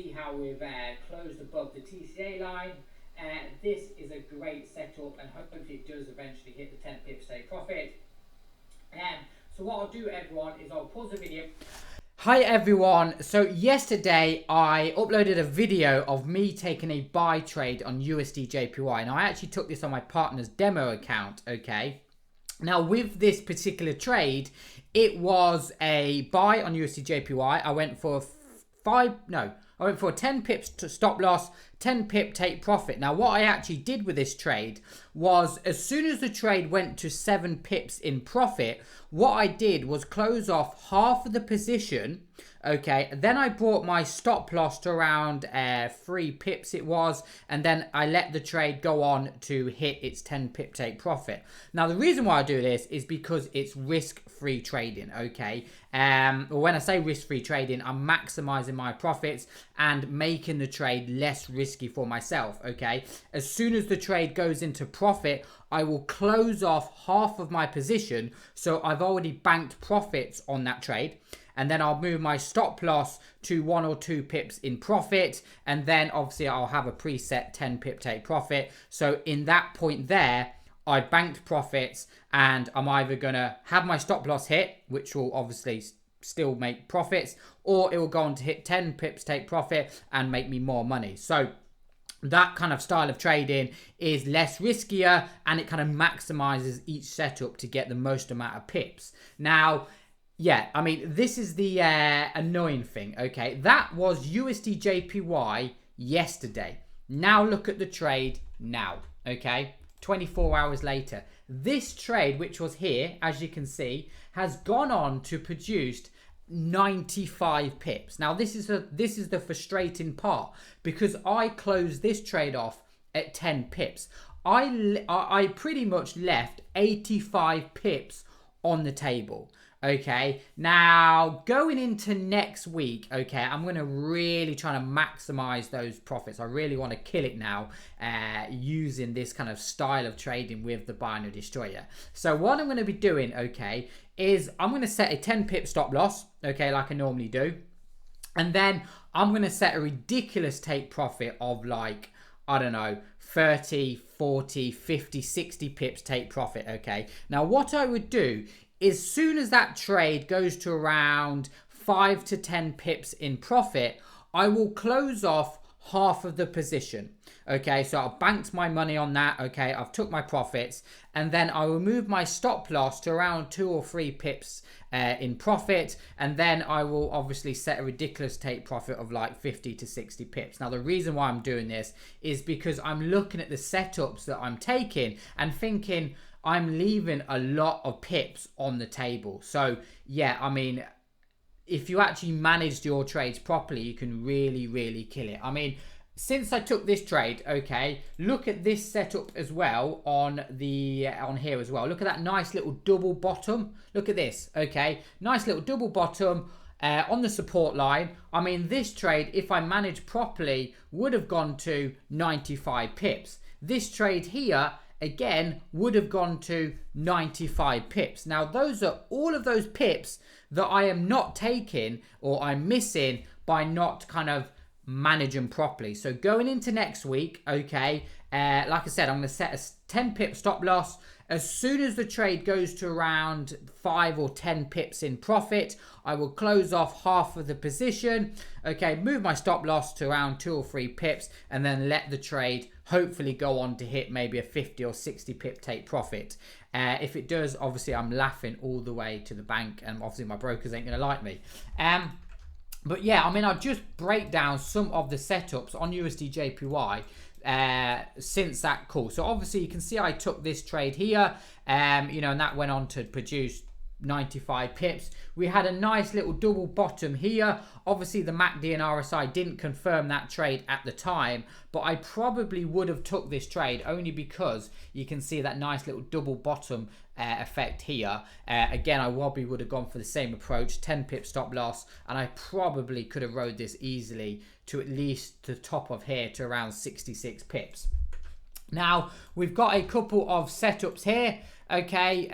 see how we've closed above the TCA line. This is a great setup, and hopefully it does eventually hit the 10 pips take profit. So what I'll do, everyone, is I'll pause the video. Hi everyone, so yesterday I uploaded a video of me taking a buy trade on USD JPY, and I actually took this on my partner's demo account, okay? Now with this particular trade, it was a buy on USD JPY. I went for a 10 pips to stop loss, 10 pip take profit. Now what I actually did with this trade was, as soon as the trade went to 7 pips in profit, what I did was close off half of the position, okay? Then I brought my stop loss to around 3 pips it was, and then I let the trade go on to hit its 10 pip take profit. Now the reason why I do this is because it's risk-free trading, okay? When I say risk-free trading, I'm maximizing my profits and making the trade less risky for myself, okay? As soon as the trade goes into profit, I will close off half of my position, so I've already banked profits on that trade, and then I'll move my stop loss to 1 or 2 pips in profit, and then obviously I'll have a preset 10 pip take profit. So in that point there, I banked profits, and I'm either gonna have my stop loss hit, which will obviously still make profits, or it will go on to hit 10 pips take profit and make me more money. So that kind of style of trading is less riskier, and it kind of maximizes each setup to get the most amount of pips. Now, yeah, I mean, this is the annoying thing, okay? That was USD JPY yesterday. Now look at the trade now, okay? 24 hours later. This trade, which was here, as you can see, has gone on to produce 95 pips. Now this is the frustrating part, because I closed this trade off at 10 pips. I pretty much left 85 pips on the table. Okay, now going into next week, okay, I'm going to really try to maximize those profits. I really want to kill it now using this kind of style of trading with the binary destroyer. So what I'm going to be doing, okay, is I'm going to set a 10 pip stop loss, okay, like I normally do. And then I'm going to set a ridiculous take profit of, like, I don't know, 30, 40, 50, 60 pips take profit, okay? Now what I would do, as soon as that trade goes to around 5 to 10 pips in profit, I will close off half of the position. Okay, so I've banked my money on that. Okay, I've took my profits, and then I will move my stop loss to around 2 or 3 pips in profit, and then I will obviously set a ridiculous take profit of like 50 to 60 pips. Now the reason why I'm doing this is because I'm looking at the setups that I'm taking and thinking I'm leaving a lot of pips on the table. So yeah, I mean, if you actually managed your trades properly, you can really, really kill it. I mean, since I took this trade, okay, look at this setup as well on here as well. Look at that nice little double bottom. Look at this, okay, nice little double bottom on the support line. I mean, this trade, if I managed properly, would have gone to 95 pips. This trade here, again, would have gone to 95 pips. Now those are all of those pips that I am not taking, or I'm missing by not kind of managing properly. So going into next week, okay, like I said, I'm going to set a 10 pip stop loss. As soon as the trade goes to around 5 or 10 pips in profit, I will close off half of the position, okay, move my stop loss to around 2 or 3 pips, and then let the trade hopefully go on to hit maybe a 50 or 60 pip take profit. If it does, obviously I'm laughing all the way to the bank, and obviously my brokers ain't going to like me. But yeah, I mean, I'll just break down some of the setups on USD JPY since that call. So obviously you can see I took this trade here, you know, and that went on to produce 95 pips. We had a nice little double bottom here. Obviously the MACD and RSI didn't confirm that trade at the time, but I probably would have took this trade only because you can see that nice little double bottom effect here. Again, I probably would have gone for the same approach, 10 pip stop loss, and I probably could have rode this easily to at least the top of here to around 66 pips. Now we've got a couple of setups here. Okay,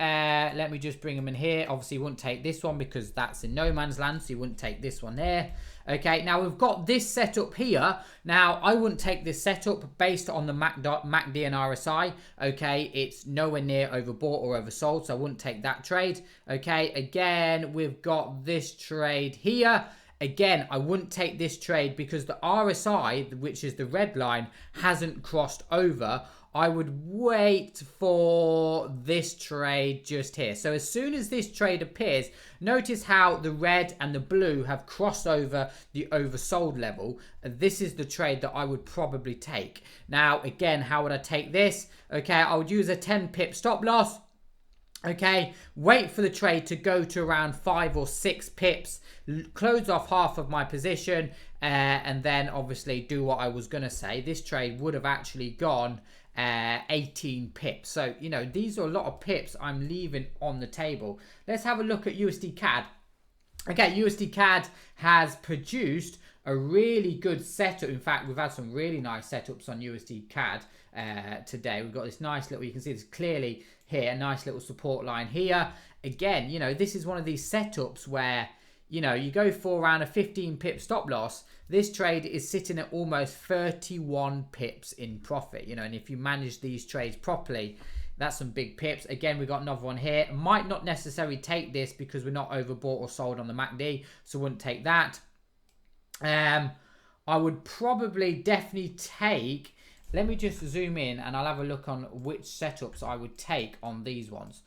let me just bring them in here. Obviously you wouldn't take this one because that's in no man's land, so you wouldn't take this one there. Okay, now we've got this setup here. Now, I wouldn't take this setup based on the MACD and RSI. Okay, it's nowhere near overbought or oversold, so I wouldn't take that trade. Okay, again, we've got this trade here. Again, I wouldn't take this trade because the RSI, which is the red line, hasn't crossed over. I would wait for this trade just here. So as soon as this trade appears, notice how the red and the blue have crossed over the oversold level. This is the trade that I would probably take. Now, again, how would I take this? Okay, I would use a 10 pip stop loss. Okay, wait for the trade to go to around 5 or 6 pips, close off half of my position, and then obviously do what I was going to say. This trade would have actually gone 18 pips. So, you know, these are a lot of pips I'm leaving on the table. Let's have a look at USD CAD. Okay, USD CAD has produced a really good setup. In fact, we've had some really nice setups on USD CAD today. We've got this nice little, you can see this clearly here, a nice little support line here. Again, you know, this is one of these setups where, you know, you go for around a 15 pip stop loss. This trade is sitting at almost 31 pips in profit, you know, and if you manage these trades properly, that's some big pips. Again, we got another one here. Might not necessarily take this because we're not overbought or sold on the MACD, so wouldn't take that. I would probably definitely take, let me just zoom in and I'll have a look on which setups I would take on these ones.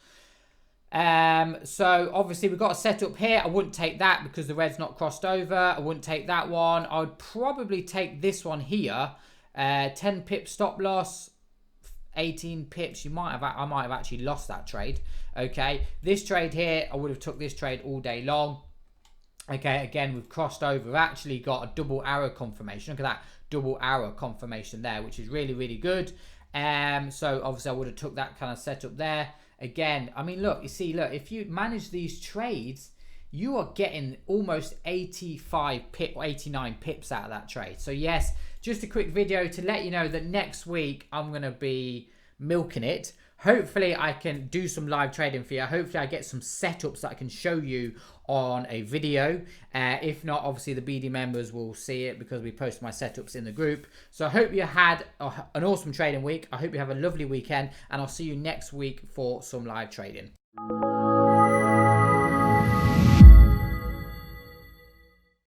So obviously we've got a setup here. I wouldn't take that because the red's not crossed over. I wouldn't take that one. I would probably take this one here. 10 pip stop loss, 18 pips. I might have actually lost that trade. Okay, this trade here, I would have took this trade all day long. Okay, again, we've crossed over. We've actually got a double arrow confirmation. Look at that double arrow confirmation there, which is really, really good. So obviously I would have took that kind of setup there. Again, I mean, look, you see, look, if you manage these trades, you are getting almost 85 pip or 89 pips out of that trade. So yes, just a quick video to let you know that next week I'm going to be milking it. Hopefully I can do some live trading for you. Hopefully I get some setups that I can show you on a video. If not, obviously the BD members will see it because we post my setups in the group. So I hope you had an awesome trading week. I hope you have a lovely weekend and I'll see you next week for some live trading.